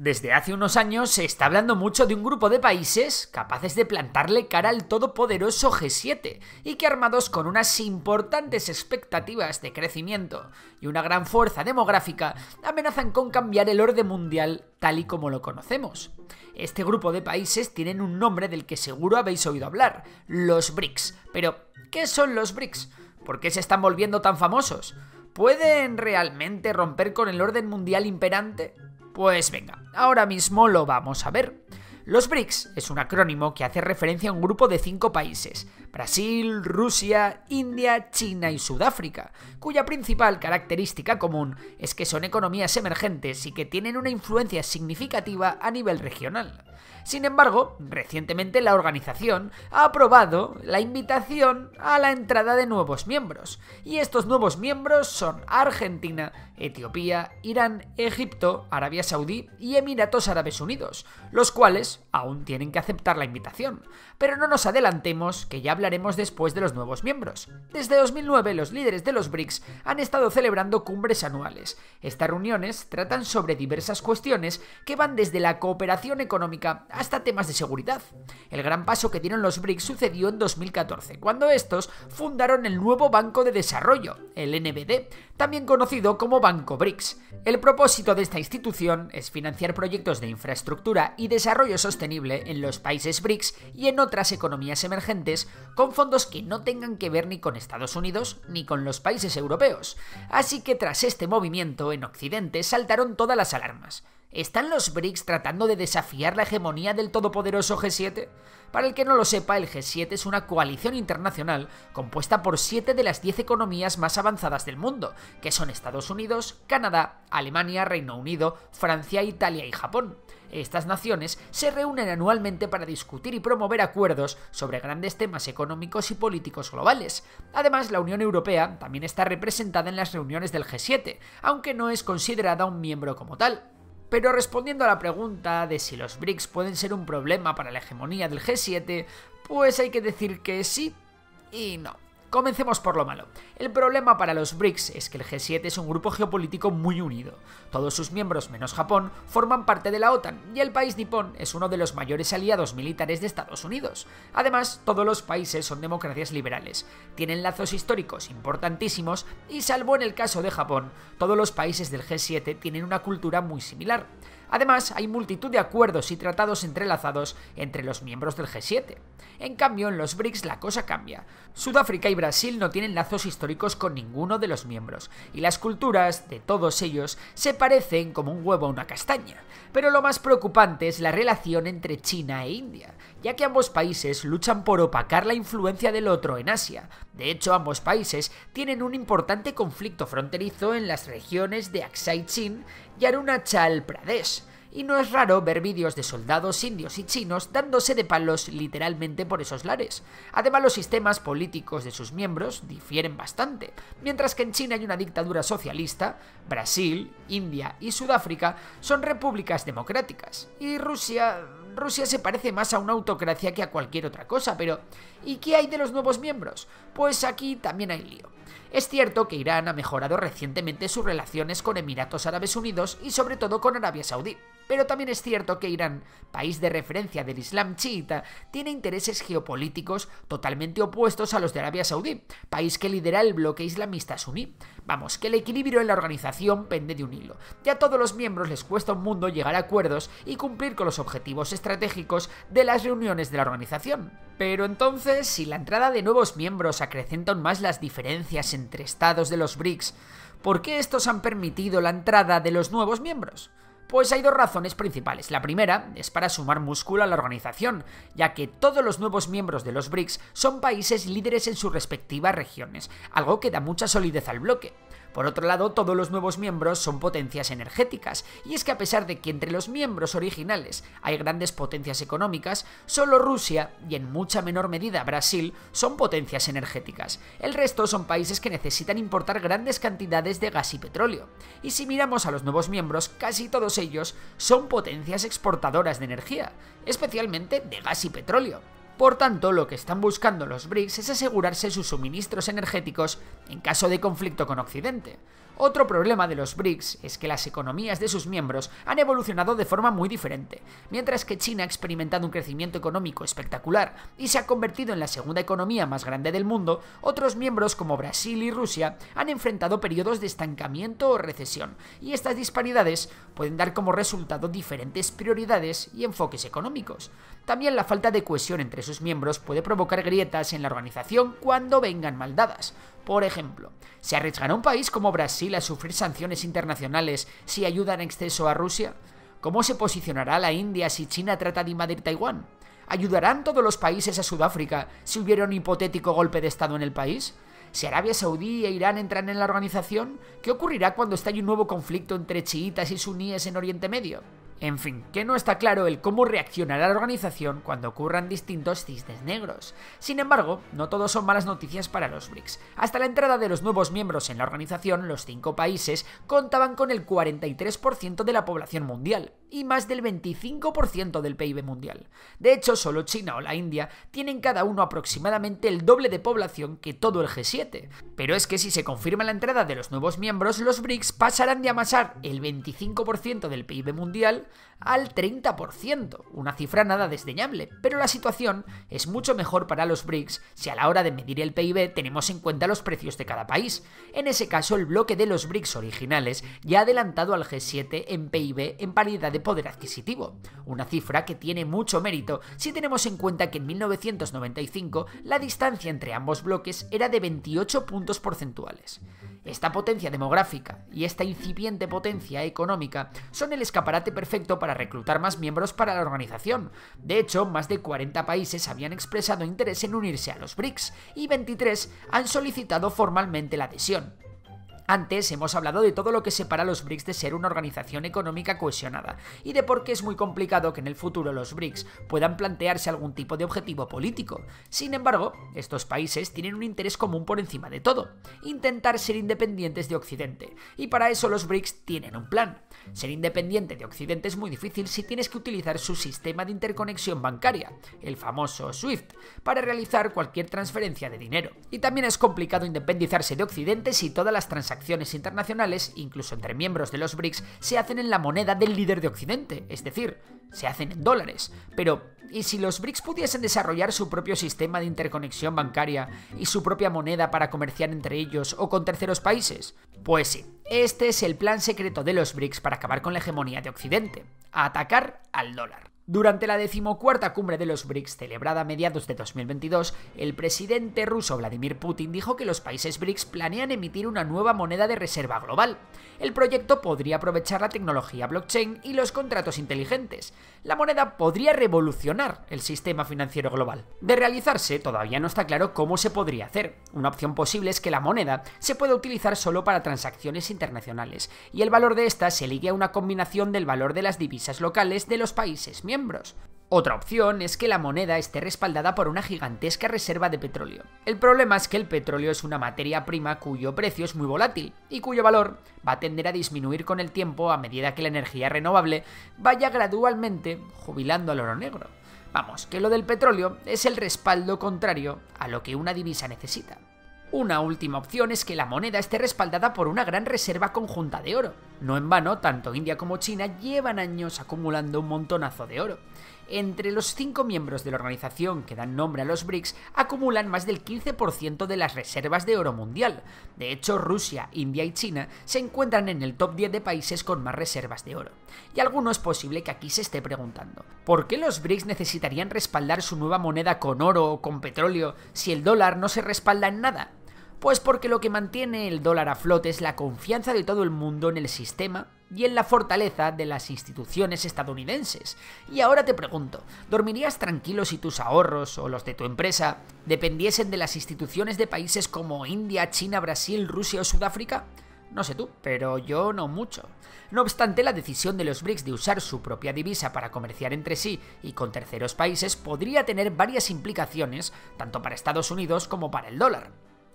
Desde hace unos años se está hablando mucho de un grupo de países capaces de plantarle cara al todopoderoso G7 y que, armados con unas importantes expectativas de crecimiento y una gran fuerza demográfica, amenazan con cambiar el orden mundial tal y como lo conocemos. Este grupo de países tienen un nombre del que seguro habéis oído hablar: los BRICS. Pero, ¿qué son los BRICS? ¿Por qué se están volviendo tan famosos? ¿Pueden realmente romper con el orden mundial imperante? Pues venga, ahora mismo lo vamos a ver. Los BRICS es un acrónimo que hace referencia a un grupo de 5 países: Brasil, Rusia, India, China y Sudáfrica, cuya principal característica común es que son economías emergentes y que tienen una influencia significativa a nivel regional. Sin embargo, recientemente la organización ha aprobado la invitación a la entrada de nuevos miembros, y estos nuevos miembros son Argentina, Etiopía, Irán, Egipto, Arabia Saudí y Emiratos Árabes Unidos, los cuales aún tienen que aceptar la invitación. Pero no nos adelantemos, que ya hablaremos después de los nuevos miembros. Desde 2009 los líderes de los BRICS han estado celebrando cumbres anuales. Estas reuniones tratan sobre diversas cuestiones que van desde la cooperación económica hasta temas de seguridad. El gran paso que dieron los BRICS sucedió en 2014, cuando estos fundaron el nuevo Banco de Desarrollo, el NBD, también conocido como Banco BRICS. El propósito de esta institución es financiar proyectos de infraestructura y desarrollo sostenible en los países BRICS y en otras economías emergentes, con fondos que no tengan que ver ni con Estados Unidos ni con los países europeos. Así que tras este movimiento, en Occidente saltaron todas las alarmas. ¿Están los BRICS tratando de desafiar la hegemonía del todopoderoso G7? Para el que no lo sepa, el G7 es una coalición internacional compuesta por 7 de las 10 economías más avanzadas del mundo, que son Estados Unidos, Canadá, Alemania, Reino Unido, Francia, Italia y Japón. Estas naciones se reúnen anualmente para discutir y promover acuerdos sobre grandes temas económicos y políticos globales. Además, la Unión Europea también está representada en las reuniones del G7, aunque no es considerada un miembro como tal. Pero respondiendo a la pregunta de si los BRICS pueden ser un problema para la hegemonía del G7, pues hay que decir que sí y no. Comencemos por lo malo. El problema para los BRICS es que el G7 es un grupo geopolítico muy unido. Todos sus miembros, menos Japón, forman parte de la OTAN, y el país nipón es uno de los mayores aliados militares de Estados Unidos. Además, todos los países son democracias liberales, tienen lazos históricos importantísimos y, salvo en el caso de Japón, todos los países del G7 tienen una cultura muy similar. Además, hay multitud de acuerdos y tratados entrelazados entre los miembros del G7. En cambio, en los BRICS la cosa cambia. Sudáfrica y Brasil no tienen lazos históricos con ninguno de los miembros, y las culturas de todos ellos se parecen como un huevo a una castaña. Pero lo más preocupante es la relación entre China e India, ya que ambos países luchan por opacar la influencia del otro en Asia. De hecho, ambos países tienen un importante conflicto fronterizo en las regiones de Aksai Chin y Arunachal Pradesh, y no es raro ver vídeos de soldados indios y chinos dándose de palos literalmente por esos lares. Además, los sistemas políticos de sus miembros difieren bastante. Mientras que en China hay una dictadura socialista, Brasil, India y Sudáfrica son repúblicas democráticas, y Rusia se parece más a una autocracia que a cualquier otra cosa. Pero ¿y qué hay de los nuevos miembros? Pues aquí también hay lío. Es cierto que Irán ha mejorado recientemente sus relaciones con Emiratos Árabes Unidos y sobre todo con Arabia Saudí. Pero también es cierto que Irán, país de referencia del Islam chiita, tiene intereses geopolíticos totalmente opuestos a los de Arabia Saudí, país que lidera el bloque islamista suní. Vamos, que el equilibrio en la organización pende de un hilo. Ya a todos los miembros les cuesta un mundo llegar a acuerdos y cumplir con los objetivos estratégicos de las reuniones de la organización. Pero entonces, si la entrada de nuevos miembros acrecenta aún más las diferencias entre estados de los BRICS, ¿por qué estos han permitido la entrada de los nuevos miembros? Pues hay dos razones principales. La primera es para sumar músculo a la organización, ya que todos los nuevos miembros de los BRICS son países líderes en sus respectivas regiones, algo que da mucha solidez al bloque. Por otro lado, todos los nuevos miembros son potencias energéticas, y es que a pesar de que entre los miembros originales hay grandes potencias económicas, solo Rusia y en mucha menor medida Brasil son potencias energéticas. El resto son países que necesitan importar grandes cantidades de gas y petróleo. Y si miramos a los nuevos miembros, casi todos ellos son potencias exportadoras de energía, especialmente de gas y petróleo. Por tanto, lo que están buscando los BRICS es asegurarse sus suministros energéticos en caso de conflicto con Occidente. Otro problema de los BRICS es que las economías de sus miembros han evolucionado de forma muy diferente. Mientras que China ha experimentado un crecimiento económico espectacular y se ha convertido en la segunda economía más grande del mundo, otros miembros como Brasil y Rusia han enfrentado periodos de estancamiento o recesión, y estas disparidades pueden dar como resultado diferentes prioridades y enfoques económicos. También la falta de cohesión entre sus miembros puede provocar grietas en la organización cuando vengan mal dadas. Por ejemplo, ¿se arriesgará un país como Brasil a sufrir sanciones internacionales si ayuda en exceso a Rusia? ¿Cómo se posicionará la India si China trata de invadir Taiwán? ¿Ayudarán todos los países a Sudáfrica si hubiera un hipotético golpe de estado en el país? ¿Si Arabia Saudí e Irán entran en la organización? ¿Qué ocurrirá cuando estalle un nuevo conflicto entre chiítas y suníes en Oriente Medio? En fin, que no está claro el cómo reaccionará la organización cuando ocurran distintos cisnes negros. Sin embargo, no todo son malas noticias para los BRICS. Hasta la entrada de los nuevos miembros en la organización, los 5 países contaban con el 43% de la población mundial y más del 25% del PIB mundial. De hecho, solo China o la India tienen cada uno aproximadamente el doble de población que todo el G7. Pero es que si se confirma la entrada de los nuevos miembros, los BRICS pasarán de amasar el 25% del PIB mundial al 30%, una cifra nada desdeñable, pero la situación es mucho mejor para los BRICS si a la hora de medir el PIB tenemos en cuenta los precios de cada país. En ese caso, el bloque de los BRICS originales ya ha adelantado al G7 en PIB en paridad de poder adquisitivo, una cifra que tiene mucho mérito si tenemos en cuenta que en 1995 la distancia entre ambos bloques era de 28 puntos porcentuales. Esta potencia demográfica y esta incipiente potencia económica son el escaparate perfecto para reclutar más miembros para la organización. De hecho, más de 40 países habían expresado interés en unirse a los BRICS y 23 han solicitado formalmente la adhesión. Antes hemos hablado de todo lo que separa a los BRICS de ser una organización económica cohesionada y de por qué es muy complicado que en el futuro los BRICS puedan plantearse algún tipo de objetivo político. Sin embargo, estos países tienen un interés común por encima de todo: intentar ser independientes de Occidente, y para eso los BRICS tienen un plan. Ser independiente de Occidente es muy difícil si tienes que utilizar su sistema de interconexión bancaria, el famoso SWIFT, para realizar cualquier transferencia de dinero. Y también es complicado independizarse de Occidente si todas las transacciones internacionales, incluso entre miembros de los BRICS, se hacen en la moneda del líder de Occidente, es decir, se hacen en dólares. Pero, ¿y si los BRICS pudiesen desarrollar su propio sistema de interconexión bancaria y su propia moneda para comerciar entre ellos o con terceros países? Pues sí, este es el plan secreto de los BRICS para acabar con la hegemonía de Occidente: atacar al dólar. Durante la 14ª cumbre de los BRICS, celebrada a mediados de 2022, el presidente ruso Vladimir Putin dijo que los países BRICS planean emitir una nueva moneda de reserva global. El proyecto podría aprovechar la tecnología blockchain y los contratos inteligentes. La moneda podría revolucionar el sistema financiero global. De realizarse, todavía no está claro cómo se podría hacer. Una opción posible es que la moneda se pueda utilizar solo para transacciones internacionales, y el valor de esta se ligue a una combinación del valor de las divisas locales de los países miembros. Otra opción es que la moneda esté respaldada por una gigantesca reserva de petróleo. El problema es que el petróleo es una materia prima cuyo precio es muy volátil y cuyo valor va a tender a disminuir con el tiempo a medida que la energía renovable vaya gradualmente jubilando al oro negro. Vamos, que lo del petróleo es el respaldo contrario a lo que una divisa necesita. Una última opción es que la moneda esté respaldada por una gran reserva conjunta de oro. No en vano, tanto India como China llevan años acumulando un montonazo de oro. Entre los 5 miembros de la organización que dan nombre a los BRICS, acumulan más del 15% de las reservas de oro mundial. De hecho, Rusia, India y China se encuentran en el top 10 de países con más reservas de oro. Y alguno es posible que aquí se esté preguntando: ¿por qué los BRICS necesitarían respaldar su nueva moneda con oro o con petróleo si el dólar no se respalda en nada? Pues porque lo que mantiene el dólar a flote es la confianza de todo el mundo en el sistema y en la fortaleza de las instituciones estadounidenses. Y ahora te pregunto, ¿dormirías tranquilo si tus ahorros o los de tu empresa dependiesen de las instituciones de países como India, China, Brasil, Rusia o Sudáfrica? No sé tú, pero yo no mucho. No obstante, la decisión de los BRICS de usar su propia divisa para comerciar entre sí y con terceros países podría tener varias implicaciones, tanto para Estados Unidos como para el dólar.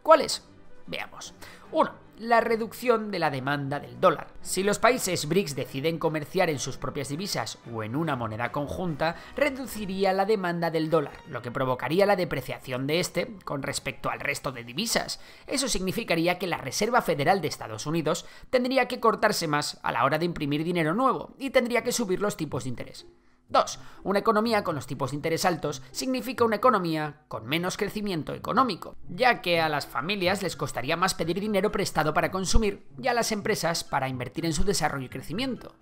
¿Cuáles? Veamos. 1. la reducción de la demanda del dólar. Si los países BRICS deciden comerciar en sus propias divisas o en una moneda conjunta, reduciría la demanda del dólar, lo que provocaría la depreciación de este con respecto al resto de divisas. Eso significaría que la Reserva Federal de Estados Unidos tendría que cortarse más a la hora de imprimir dinero nuevo y tendría que subir los tipos de interés. 2. Una economía con los tipos de interés altos significa una economía con menos crecimiento económico, ya que a las familias les costaría más pedir dinero prestado para consumir y a las empresas para invertir en su desarrollo y crecimiento.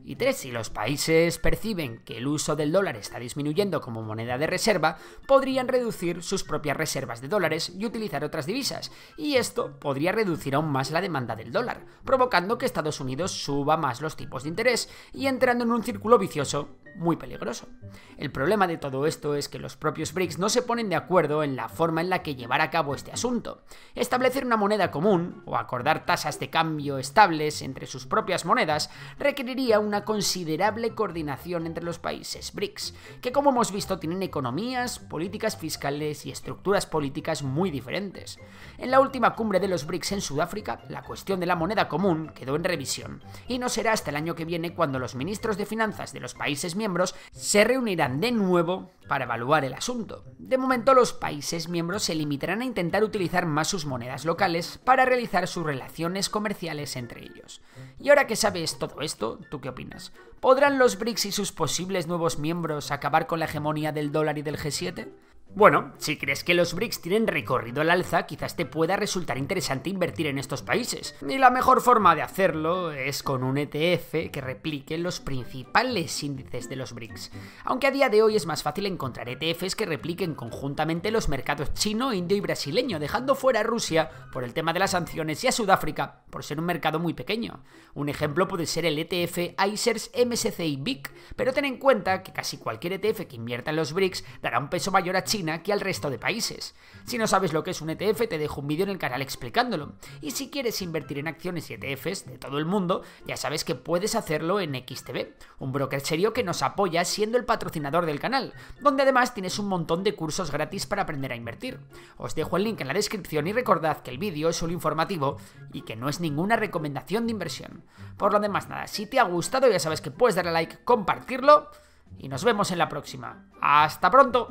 Y 3. Si los países perciben que el uso del dólar está disminuyendo como moneda de reserva, podrían reducir sus propias reservas de dólares y utilizar otras divisas, y esto podría reducir aún más la demanda del dólar, provocando que Estados Unidos suba más los tipos de interés y entrando en un círculo vicioso muy peligroso. El problema de todo esto es que los propios BRICS no se ponen de acuerdo en la forma en la que llevar a cabo este asunto. Establecer una moneda común o acordar tasas de cambio estables entre sus propias monedas requeriría una considerable coordinación entre los países BRICS, que como hemos visto tienen economías, políticas fiscales y estructuras políticas muy diferentes. En la última cumbre de los BRICS en Sudáfrica, la cuestión de la moneda común quedó en revisión, y no será hasta el año que viene cuando los ministros de finanzas de los países miembros se reunirán de nuevo para evaluar el asunto. De momento, los países miembros se limitarán a intentar utilizar más sus monedas locales para realizar sus relaciones comerciales entre ellos. Y ahora que sabes todo esto, ¿tú qué opinas? ¿Podrán los BRICS y sus posibles nuevos miembros acabar con la hegemonía del dólar y del G7? Bueno, si crees que los BRICS tienen recorrido al alza, quizás te pueda resultar interesante invertir en estos países. Y la mejor forma de hacerlo es con un ETF que replique los principales índices de los BRICS. Aunque a día de hoy es más fácil encontrar ETFs que repliquen conjuntamente los mercados chino, indio y brasileño, dejando fuera a Rusia por el tema de las sanciones y a Sudáfrica por ser un mercado muy pequeño. Un ejemplo puede ser el ETF iShares MSCI BIC, pero ten en cuenta que casi cualquier ETF que invierta en los BRICS dará un peso mayor a China que al resto de países. Si no sabes lo que es un ETF, te dejo un vídeo en el canal explicándolo. Y si quieres invertir en acciones y ETFs de todo el mundo, ya sabes que puedes hacerlo en XTB, un broker serio que nos apoya siendo el patrocinador del canal, donde además tienes un montón de cursos gratis para aprender a invertir. Os dejo el link en la descripción y recordad que el vídeo es solo informativo y que no es ninguna recomendación de inversión. Por lo demás, nada, si te ha gustado ya sabes que puedes darle a like, compartirlo y nos vemos en la próxima. ¡Hasta pronto!